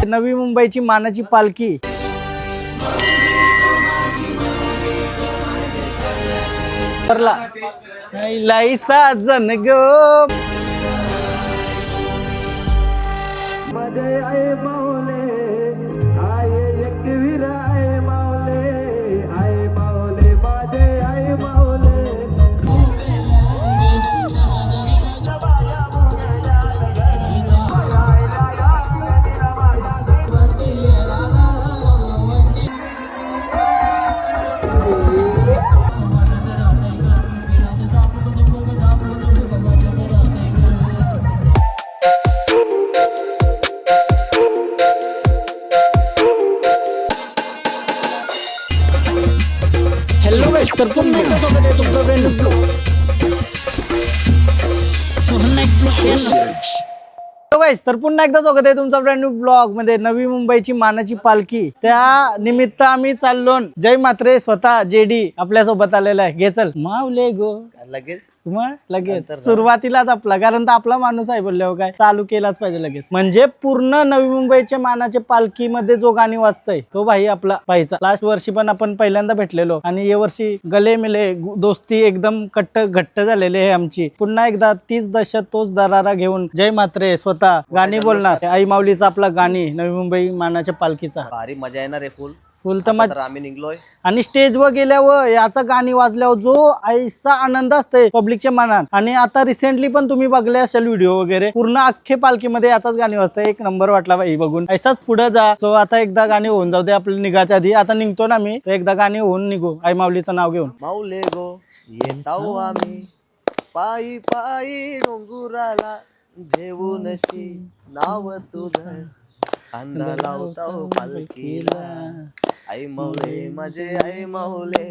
नवी मुंबईची मानाची पालखी लाईसा जन ग माझे आई माऊले आये एकवीर आये माऊले माझे आई माऊले हॅलो गाइस, तर पुन्हा एकदा स्वागत आहे तुमचं brand new blog. Hello guys, तर पुन्हा एकदा स्वागत आहे तुमचं ब्रँड न्यू ब्लॉग मध्ये. नवी मुंबईची मानाची पालखी, त्या निमित्त आम्ही चाललो. जय मात्रे स्वतः जेडी आपल्या सोबत आलेला आहे. घे चल मावले गो लगेच मग लगेच सुरुवातीलाच आपला, कारण तर आपला माणूस आहे बोलल्यावर काय चालू केलाच पाहिजे लगेच. म्हणजे पूर्ण नवी मुंबईच्या मानाच्या पालखीमध्ये जो गाणी वाजतय तो भाई आपला भाईचा. लास्ट वर्षी पण आपण पहिल्यांदा भेटलेलो आणि या वर्षी गले मिले दोस्ती एकदम घट्ट झालेली आहे आमची. पुन्हा एकदा 30 दशक तोच दरारा घेऊन जय मात्रे स्वतः गाणी बोलणार. आई माऊलीचा आपला गाणी नवी मुंबई मानाच्या पालखीचा भारी मजा येणार आहे. फुल तर आम्ही निघलोय आणि स्टेजवर गेल्यावर याचा गाणी वाजल्यावर जो ऐसा आनंद असते पब्लिकच्या मनात. आणि आता रिसेंटली पण तुम्ही बघले असेल व्हिडिओ वगैरे, पूर्ण अख्खे पालखीमध्ये याचाच गाणी वाजतं. एक नंबर वाटला बाई बघून. ऐसाच पुढे जा. सो आता एकदा गाणी होऊन जाऊ दे आपल्या निघाच्या आधी. आता निघतो ना मी, एकदा गाणी होऊन निघू आई माऊलीचं नाव घेऊन. माऊले गो येताव आम्ही पायी पायी डोंगुराला जेवूनशी नाव तुझं कांदा लावताव पालखीला. आई माऊले माझे आई माऊले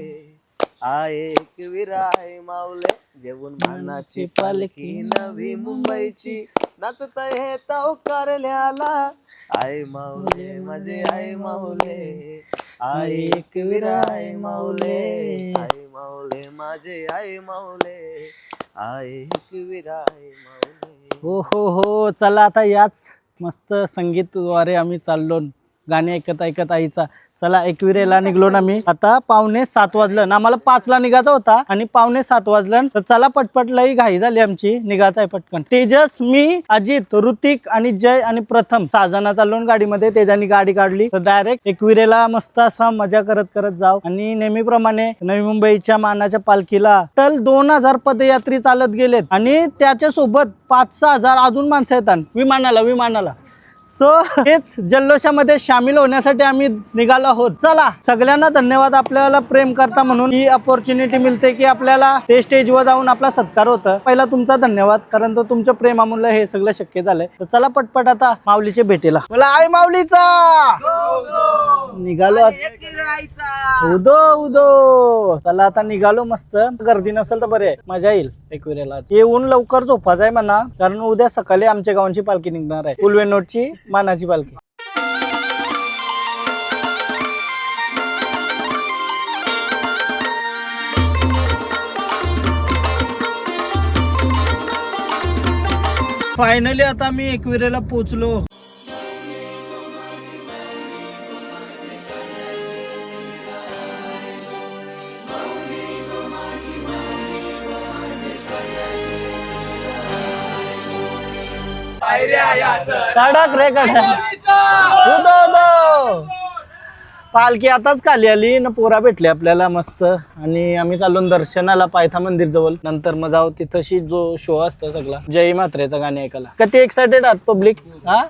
आय एकवीर आई माऊले जेवून मानाची पालखी नवी मुंबईची नाचता येताव कारल्याला. आई माऊले माझे आई माऊले आय एकवीर आई माऊले आई माऊले माझे आई माऊले आय एकवीर आई माऊले. हो हो हो, चला आता याच मस्त संगीतद्वारे आम्ही चाललो. गाणे ऐकत ऐकत आईचा. चला एकविरेला निघलो ना मी. आता 6:45 वाजलं ना, आम्हाला 5ला निघायचा होता आणि 6:45 वाजलं. तर चला पटपट लई घाई झाली आमची, निघायचं आहे पटकन. तेजस, मी, अजित, ऋतिक आणि जय आणि प्रथम 6 जण चाललो गाडीमध्ये. तेजानी गाडी काढली तर डायरेक्ट एकविरेला मस्त असा मजा करत करत जाऊ. आणि नेहमीप्रमाणे नवी मुंबईच्या मानाच्या पालखीला टल 2000 पदयात्री चालत गेलेत आणि त्याच्या सोबत 5-6 हजार अजून माणसं येतात विमानाला. सो हेच जल्लोषामध्ये सामील होण्यासाठी आम्ही निघालो आहोत. चला, सगळ्यांना धन्यवाद आपल्याला प्रेम करता म्हणून ही अपॉर्च्युनिटी मिळते की आपल्याला ते स्टेजवर जाऊन आपला सत्कार होतं. पहिला तुमचा धन्यवाद, कारण तो तुमच्या प्रेमामुळे हे सगळं शक्य झालंय. तर चला पटपट आता माऊलीच्या भेटीला. मला आई माऊलीचा निघालो उदो. चला आता निघालो. मस्त गर्दी नसेल तर बरे, मजा येईल एकविरेला. येऊन लवकर झोपायचं आहे म्हणा, कारण उद्या सकाळी आमच्या गावांची पालखी निघणार आहे, उलवेनोटची मानाची पालखी. फायनली आता मी एकविरेला पोहोचलो. कडक रे कडक. पालखी आताच खाली आली ना, पोरा भेटले आपल्याला मस्त. आणि आम्ही चाललो दर्शनाला पायथा मंदिर जवळ. नंतर मग जाऊ तिथंशी जो शो असतो सगळा जय मात्रेचा गाणी ऐकायला. किती एक्साइटेड आहात पब्लिक? हा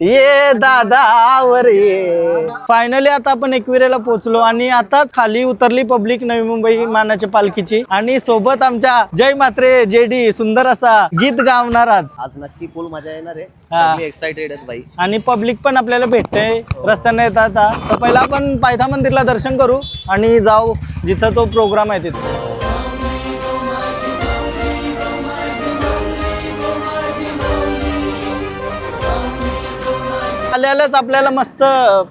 ये दादावर ये. फायनली आता आपण एकविरेला पोहोचलो आणि आता खाली उतरली पब्लिक नवी मुंबई मानाच्या पालखीची. आणि सोबत आमच्या जय मात्रे जेडी सुंदर असा गीत गावणार आज नक्की फुल मजा येणार आहे. एक्साइटेड आहे भाई. आणि पब्लिक पण आपल्याला भेटते रस्त्याने येतात. तर पहिला आपण पायथा मंदिरला दर्शन करू आणि जाऊ जिथं तो प्रोग्राम आहे तिथे. आल्यालाच आपल्याला मस्त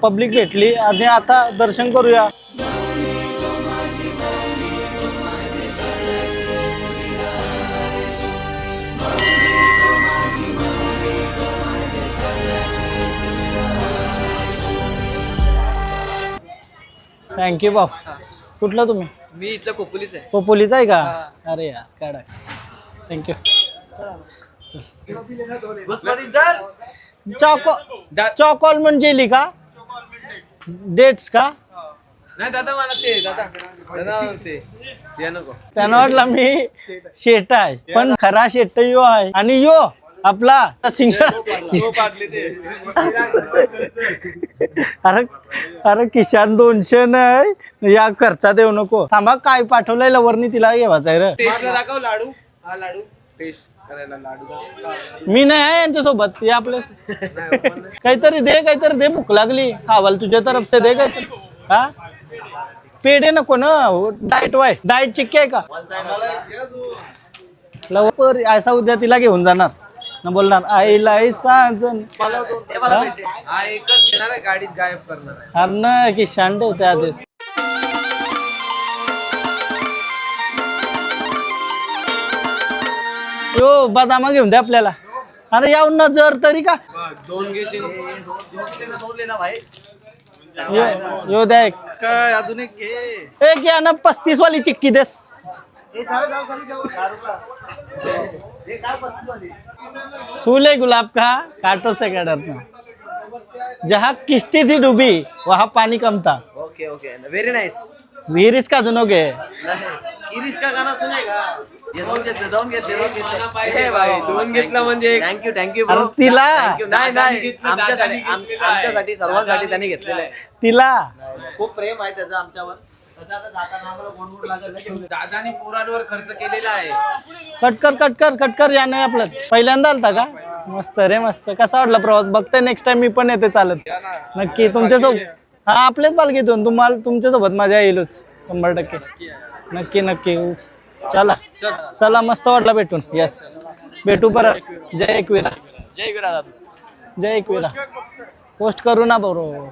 पब्लिक भेटली आणि आता दर्शन करूया. थँक्यू भाऊ. कुठलं तुम्ही? मी इथलं कोपुलीच आहे. पोपोलीचा आहे का? अरे यार काढा. थँक्यू. चॉको आल्मंड जेली का? डेट्स का? नाही दादा मला ते दादा ते नको. त्यांना वाटलं मी शेट आहे पण खरा शेट यो आहे आणि यो आपला अरे अरे किशान 200 नाही या खर्चा देऊ नको. थांबा काय पाठवलंय लवरनी तिला घेवायचंय रे. टेस्टला दाखव लाडू. हा लाडू टेस्ट करायला लाडू. मी नाही आहे यांच्यासोबत. या आपल्या काहीतरी दे भूक लागली खावाल तुझ्या तरफ से दे काहीतरी. हा पेढे नको ना. डाएट चिक्की आहे का? लवकर ऐसा उद्या तिला घेऊन जाणार ना बोलणार आईला साजन. हा एकच घेणार आहे गाडीत गायब करणार आहे. अरे ना की शांड होते आधीच. यो बदामा घेऊन दे आपल्याला. अरे याऊन ना जर तरी का 2 घेशील. यो द्या एक. काय अजून एक घे. एक या ना 35 वाली चिक्की देस. फूल है गुलाब का कांटों से क्या डरना. जहाँ किश्ती थी डूबी वहाँ पानी कम था. Okay okay very nice. विहिरीस का सुनोगे? इरिस का गाना सुनेगा? ये दोन घेतले हे भाई 2 घेतला म्हणजे थँक्यू अरे तिला नाही आमच्यासाठी सर्वांसाठी त्यांनी घेतलेलं आहे. तिला खूप प्रेम आहे त्याचं आमच्यावर. कसं आता जाताना आम्हाला गोड लागत नाही. दादानी पोरांवर खर्च केलेला आहे. कट कर या नाही आपलं. पहिल्यांदा आलता का? मस्त रे मस्त. कसा वाटला प्रवास? बघते नेक्स्ट टाइम मी पण येते चालत. नक्की तुमच्यासोबत. हा आपलेच पालखीतून तुम्हाला तुमच्यासोबत मजा येईलच 100%. नक्की चला मस्त वाटला भेटून. यस भेटू परत. जय एकवीरा. पोस्ट करू ना बरोबर.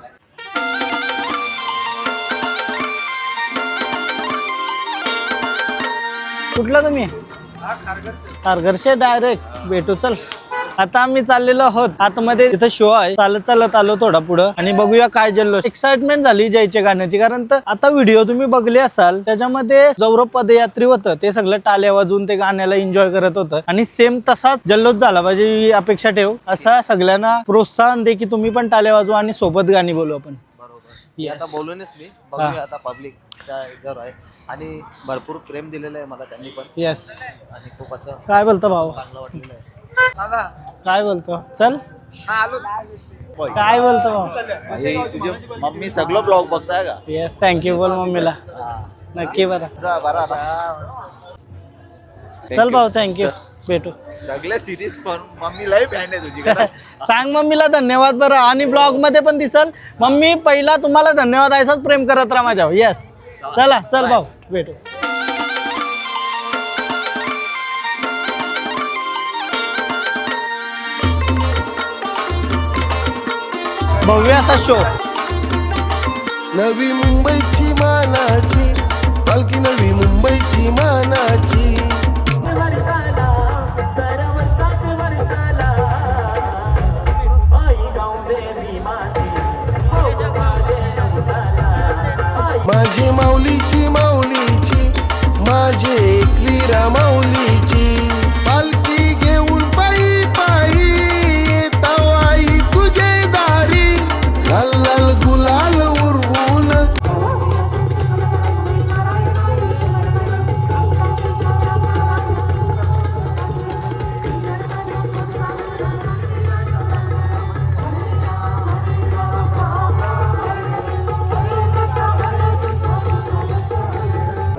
कुठला तुम्ही? खारघरशे डायरेक्ट भेटू. चल आता आम्ही चाललेलो आहोत आतमध्ये. तिथं शो आहे. चालत आलो थोडा पुढं आणि बघूया काय जल्लोष. एक्साइटमेंट झाली जयच्या गाण्याची. कारण तर आता व्हिडिओ तुम्ही बघले असाल त्याच्यामध्ये जवळ पदयात्री होतं ते सगळं टाळ्या वाजून ते गाण्याला एन्जॉय करत होतं आणि सेम तसाच जल्लोष झाला पाहिजे ही अपेक्षा ठेव. असा सगळ्यांना प्रोत्साहन दे की तुम्ही पण टाळ्या वाजवा आणि सोबत गाणी बोलू आपण. आता बोलूनच मी बघूया आता पब्लिक घर आहे आणि भरपूर प्रेम दिलेलं आहे मला त्यांनी पण. येस आणि खूप असं काय बोलतो भाऊ? चांगलं वाटलेलं आहे. काय बोलतो? चल काय बोलतो भाऊ? तुझे मम्मी सगळं ब्लॉग बघताय का? येस थँक्यू बोल मम्मीला. नक्की बरं. चल भाऊ थँक्यू. भेटू. सगळे सिरीज पण मम्मी लय फॅन आहे तुझी. सांग मम्मीला धन्यवाद बरं. आणि ब्लॉग मध्ये पण दिसल मम्मी पहिला तुम्हाला धन्यवाद ऐसाच प्रेम करत राहा माझ्यावर. येस चल भाऊ भेटू. भव्य असा शो. नवी मुंबईची मानाची पालखी नवी मुंबईची मानाची. माझे माऊलीची माझे एकवीरा माऊलीची पालखी घेऊन पायी येताव आई तुझे दारी. लाल लाल गुलाल उरवून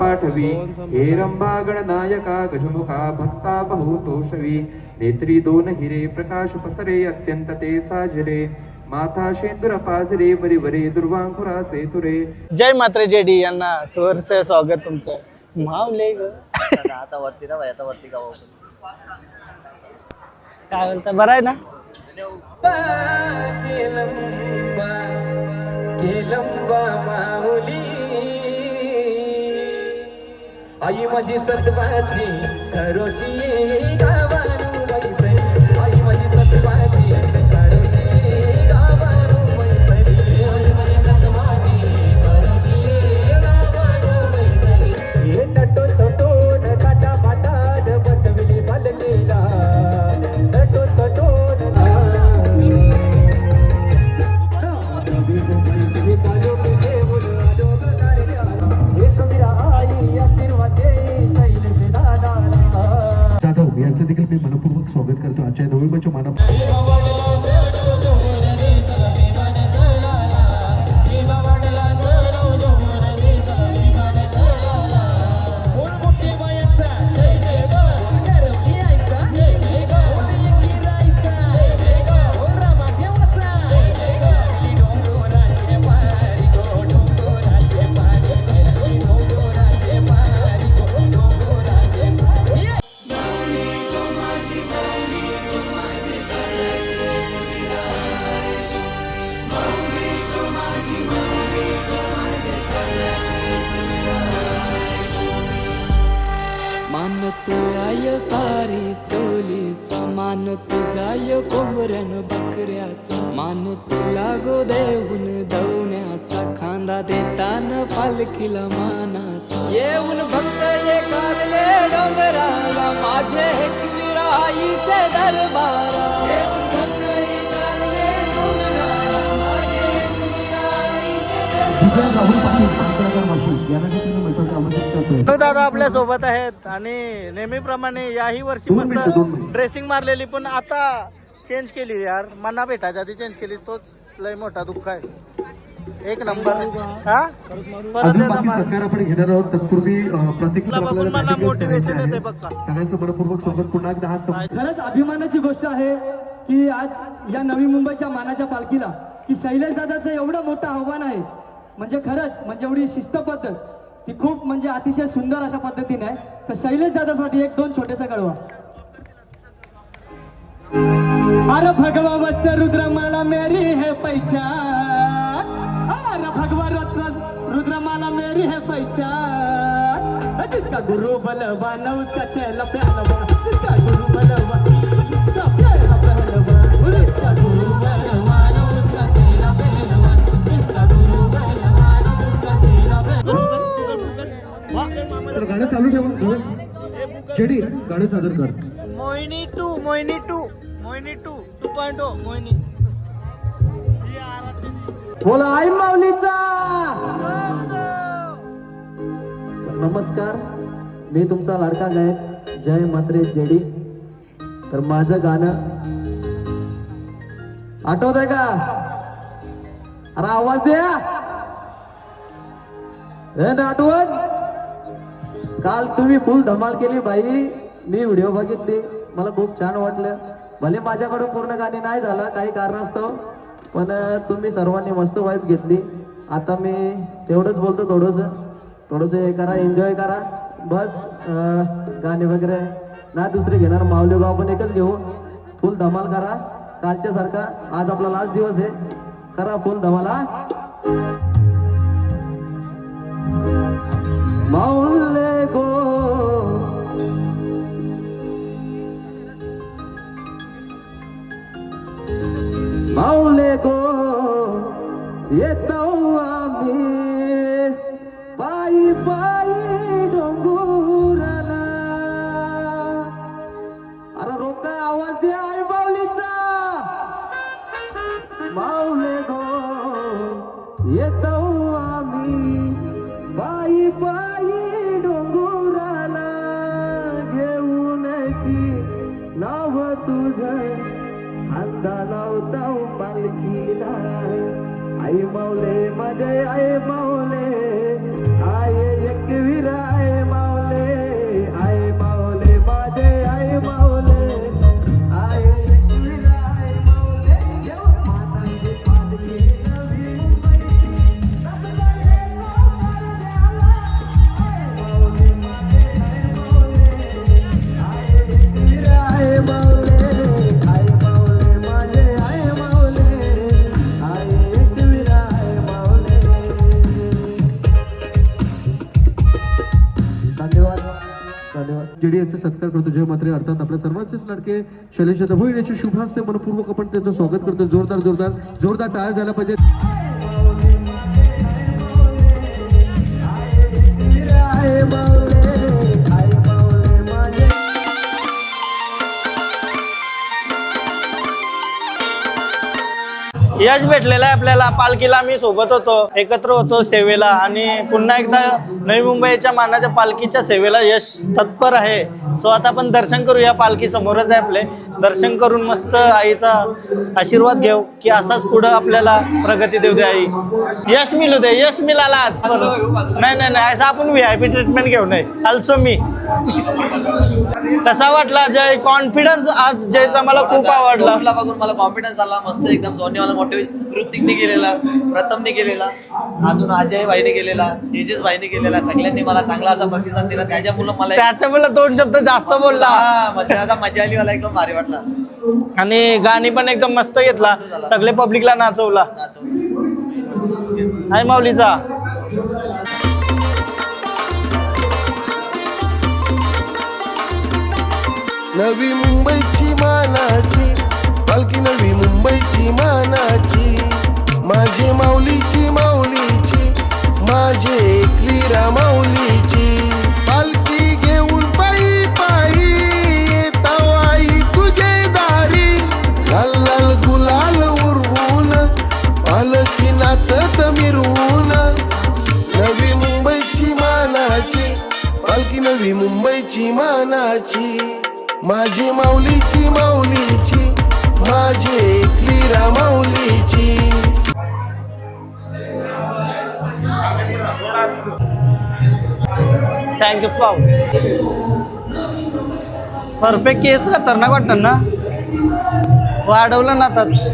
पाठवी हे रंभा गणनायका गजमुखा भक्ता बहुतोषवी. नेत्री 2 हिरे प्रकाश पसरे अत्यंत ते साजरे. माथा शेंदुर पाजरे वरी दुर्वांकुराचे तुरे. जय मात्रे जेडी यांना सहर्ष स्वागत तुमचं. मावले ग आता वरती ना आता वरती का काय बोलता? बरं आहे ना? आई माझी सत्वाची खरोशी गावारू मैसरी. आई माझी सत्वाची खरोशी गावारू मैसरी. आई माझी सत्वाची खरोशी जाधव यांचं देखील मी मनपूर्वक स्वागत करतो आजच्या नोव्हेंबरच्या माना मान तुलाय सारी चोलीचा मान तुझाय कोंबऱ्यान बकऱ्याचा मान तुला गो देऊन दवण्याचा खांदा देतान पालखीला मानाचा येऊन भक्त एकारले डोंगराला माझे एकविराईचे दरबारा येऊन भक्त एकारले डोंगराला माझे एकविराईचे दिव्यांग राहुल पाटील पांढरकर माशी यांना देखील मी मैत्रीचे आमंत्रित करतोय. दादा आपल्या सोबत आहेत आणि नेहमीप्रमाणे याही वर्षी दोन मस्त मिनिटं. ड्रेसिंग मारलेली पण आता चेंज केली यार. मना भेटायच्या आधी चेंज केलीस तोच लय मोठा दुःख आहे. एक नंबर हा परत अजून एकदा बाकी मार. सत्कार आपण घेणार आहोत तत्पूर्वी प्रत्येक तुला बघून मला motivation येते बघ का. सगळ्यांचं मनपूर्वक स्वागत पुन्हा एकदा हा खरंच अभिमानाची गोष्ट आहे की आज या नवी मुंबईच्या मानाच्या पालखीला की शैलेश दादाचं एवढं मोठं आव्हान आहे. म्हणजे खरंच म्हणजे एवढी शिस्त पद्धत ती खूप म्हणजे अतिशय सुंदर अशा पद्धतीने आहे. तर शैलेश दादासाठी एक दोन छोटेसे कळवा. अरे भगवा वस्त्र रुद्रमाला मेरी है पहचान. अरे भगवा रुद्रमाला मेरी है पहचान. जिसका गुरु बलवान उसका चेला पहलवान. जिसका गुरु बलवान उसका चेला पहलवान. जिसका गुरु बलवान उसका चेला पहलवान. जिसका गुरु बलवान उसका चेला पहलवान. तर गाणं चालू ठेवा. जेडी गाणं सादर कर. मोहिनी 2.0 मोहिनी. बोला आई माऊलीचा नमस्कार. मी तुमचा लाडका गायक जय मात्रे जेडी. तर माझं गाणं आठवत आहे का? अरे आवाज द्या. हे ना आठवण. काल तुम्ही फुल धमाल केली बाई. मी व्हिडिओ बघितली मला खूप छान वाटलं. भले माझ्याकडून पूर्ण गाणी नाही झालं काही कारणास्तव पण तुम्ही सर्वांनी मस्त वाईब घेतली. आता मी तेवढंच बोलतो थोडंसं हे करा एन्जॉय करा बस. गाणे वगैरे ना दुसरे घेणार. माऊली गाव पण एकच घेऊ. फुल धमाल करा कालच्या सारखा. आज आपला लास्ट दिवस आहे. करा फुल धमाला. माऊले गो माऊले गो येतो आम्ही पायी पायी डोंगराला. अरे रोका आवाज द्या आई माऊलीचा. माऊले गो येतो आम्ही पायी पायी डोंगराला. घेऊन नाव तुझं खांदा लावता पालखीला. आई माऊले माझे आई माऊले आय एकवीर आई माऊले. आई माऊले माझे आई माऊले आय एकवीर आई माऊले. जेव्हा मानाची पालखी नवी मुंबई सजले कोपरल्याला. आई माऊले माझे आई माऊले आय एकवीर आई माऊले. जेडी यांचा सत्कार करतो. जय मात्रे अर्थात आपल्या सर्वांचेच लाडके शैलेश जाधव भोईर याचे शुभास्ते मनपूर्वक आपण त्यांचं स्वागत करतो. जोरदार टाळ्या झाल्या पाहिजेत. यश भेटलेलं आहे आपल्याला. पालखीला आम्ही सोबत होतो, एकत्र होतो सेवेला आणि पुन्हा एकदा नवी मुंबईच्या मानाच्या पालखीच्या सेवेला यश तत्पर आहे. सो आता आपण दर्शन करूया. पालखी समोरच आहे आपले. दर्शन करून मस्त आईचा आशीर्वाद घेऊ की असाच पुढं आपल्याला प्रगती देऊ दे आई. यश मिळू दे. यश मिळाला आज. नाही नाही नाही असं आपण VIP ट्रीटमेंट घेऊ नये. ऑल्सो मी. कसा वाटला जय? कॉन्फिडन्स आज जयचा मला खूप आवडला. सोनला बघून मला कॉन्फिडन्स आला मस्त एकदम. सोनी मला मोटिवेट ऋतिकने केलेला, प्रथमने केलेला, अजून अजय भाईने केलेला, तेजस भाईने केलेला. सगळ्यांनी मला चांगला असा प्रतिसाद दिला. त्याच्यामुळे मला त्याच्यामुळे 2 शब्द जास्त बोलला म्हणजे असा मजा आली. मला एकदम भारी वाटला आणि गाणी पण एकदम मस्त घेतला. सगळे पब्लिकला नाचवला. हाय माऊलीचा. नवी मुंबईची मानाची पालखी, नवी मुंबईची मानाची, माझे माऊलीची माऊलीची, माझे एकवीरा माऊलीची पालखी घेऊन पायी पायी येताव आई तुझे दारी. लाल लाल गुलाल उरवून पालखी नाचत मिरवून. नवी मुंबईची मानाची पालखी, नवी मुंबईची मानाची, माझी माऊलीची माऊलीची, माझे एकवीरा माऊलीची. थँक्यू पाऊ. परफेक्ट. केस खतरनाक वाटतात ना. वाढवलं ना आताच.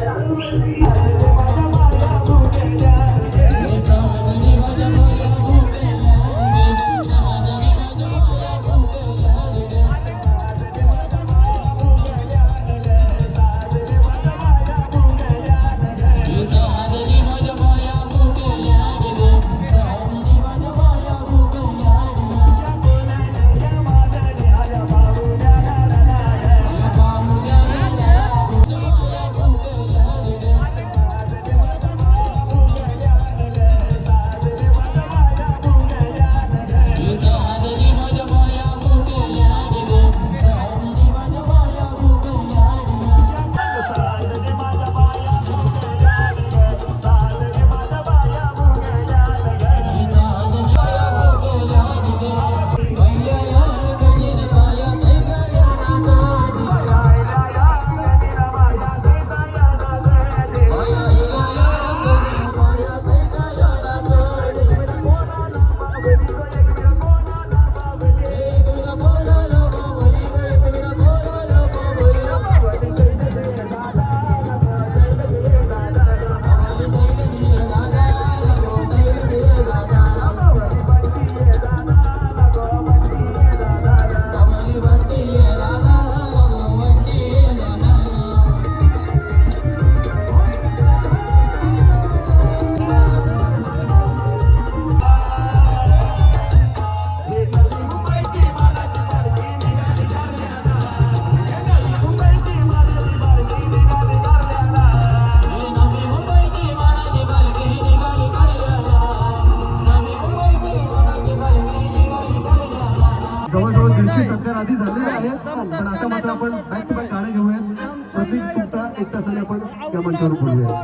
जवळजवळ 150 संकार आधी झालेले आहेत, पण आता मात्र आपण बॅक टू बॅक गाणं घेऊयात. प्रत्येक तुमचा 1 तासाने आपण त्या मंचावर बोलूया.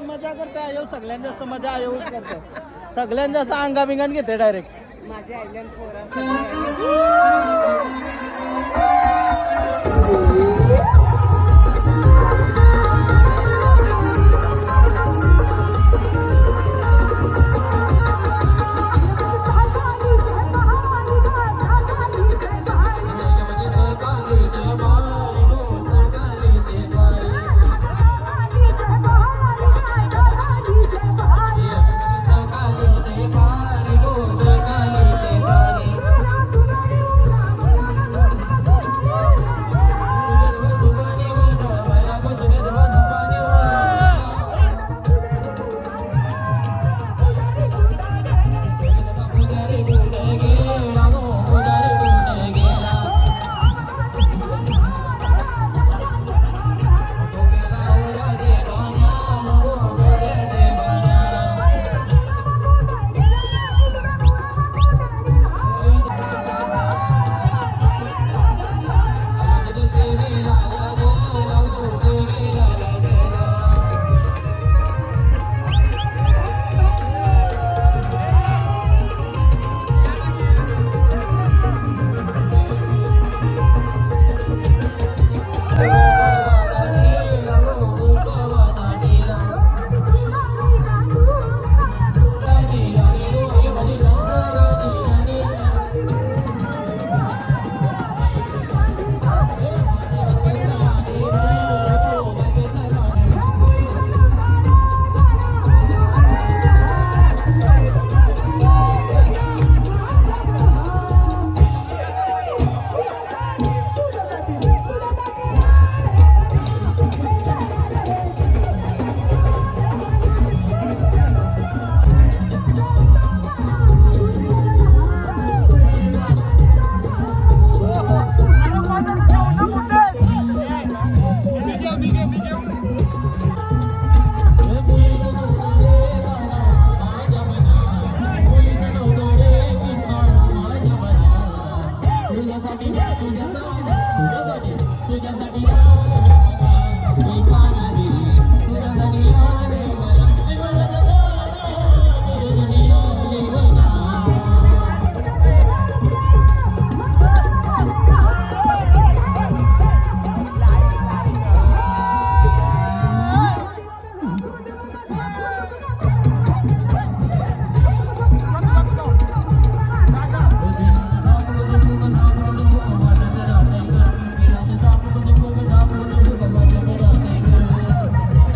मजा करता येऊ. सगळ्यांत जास्त मजा येऊच करतो. सगळ्यांत जास्त अंगाबिंगण घेते डायरेक्ट. माझे आयलंड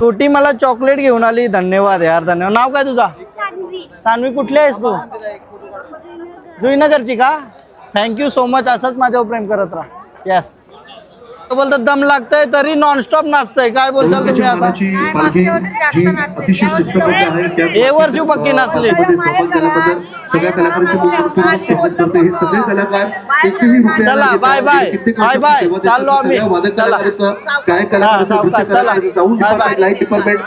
छोटी मला चॉकलेट घेऊन आली, धन्यवाद यार, धन्यवाद. नाव काय तुझा? सानवी. कुठली आहेस तू? जुईनगरची का? Thank you so much. असंच माझ्यावर प्रेम करत राहा. येस. बोलतात दम लागतंय तरी नॉनस्टॉप नाचतंय. काय बोलताल तुम्ही आता? मानाची पालखी जी अतिशय शिस्तबद्ध आहे त्याच हे वर्षी पक्की नसली. मध्ये सहभाग केल्याबद्दल सगळ्या कलाकारांचे मनपूर्वक स्वागत करते. हे सगळे कलाकार एकही रुपया चला, न बाय घेता बाय. कित्येक बाय बाय. वर्षांची सेवा देतात. चाललो आम्ही. सगळ्या वादक चला. कलाकारांचं, गायक कलाकारांचं, हा, नृत्य चला. कलाकारांचं, sound bye bye. Department, light department.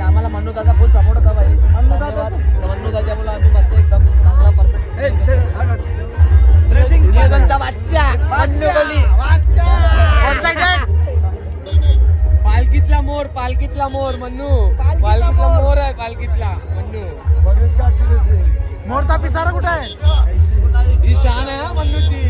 आम्हाला मन्नू दादा फुल सपोर्ट होता भाई. मन्नू दादामुळे आम्ही मस्त एकदम चांगला परफेक्ट नियोजनचा बादशाह मन्नू कोहली. पालखीतला मोर, पालखीतला मोर मन्नू, पालखीतला मोर आहे, पालखीतला मन्नू. मोरचा पिसारा कुठे आहे? ही शान आहे हा मन्नूची.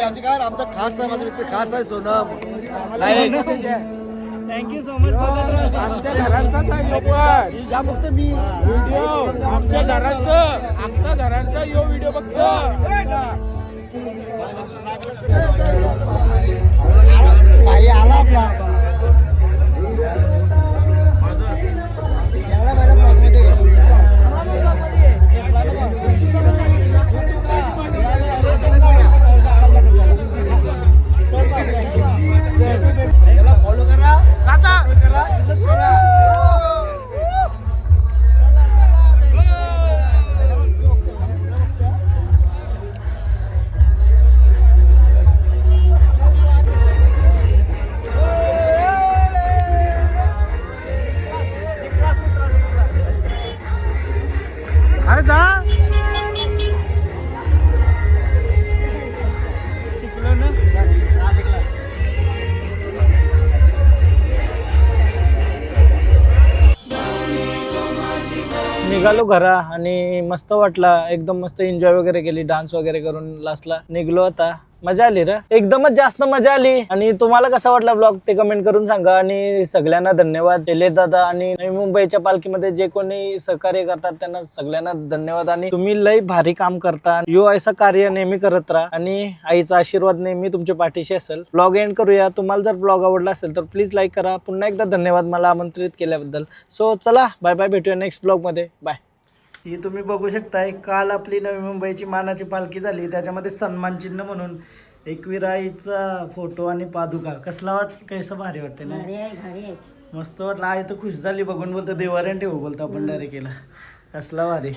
आमची काय आमचा खास आहे, माझा मित्र खास आहे सोनम. Thank you so much. आमच्या घरांचा या फक्त मी व्हिडिओ, आमच्या घरांचा यो व्हिडिओ बघतो. आला आपला. अरे जा. निघालो घरा आणि मस्त वाटला, एकदम मस्त एन्जॉय वगैरे केली, डान्स वगैरे करून लास्टला निघलो. आता मजा आली रे, एकदमच जास्त मजा आली. आणि तुम्हाला कसा वाटला ब्लॉग ते कमेंट करून सांगा. आणि सगळ्यांना धन्यवाद. शैलेश दादा आणि नवी मुंबईच्या पालखीमध्ये जे कोणी सहकार्य करतात त्यांना सगळ्यांना धन्यवाद. आणि तुम्ही लई भारी काम करता. यो असं कार्य नेहमी करत राहा आणि आईचा आशीर्वाद नेहमी तुमच्या पाठीशी असेल. ब्लॉग एंड करूया. तुम्हाला जर ब्लॉग आवडला असेल तर प्लीज लाईक करा. पुन्हा एकदा धन्यवाद मला आमंत्रित केल्याबद्दल. सो चला, बाय बाय, भेटूया नेक्स्ट ब्लॉग मध्ये. बाय. ही तुम्ही बघू शकताय, काल आपली नवी मुंबईची मानाची पालखी झाली. त्याच्यामध्ये सन्मान चिन्ह म्हणून एकविराईचा फोटो आणि पादुका. कसला कसं भारी वाटते ना? मस्त वाटलं. आई तर खुश झाली बघून. बोलतो देवाऱ्यान ठेवू बोलतो आपण डायरेक्ट केला. कसला भारी.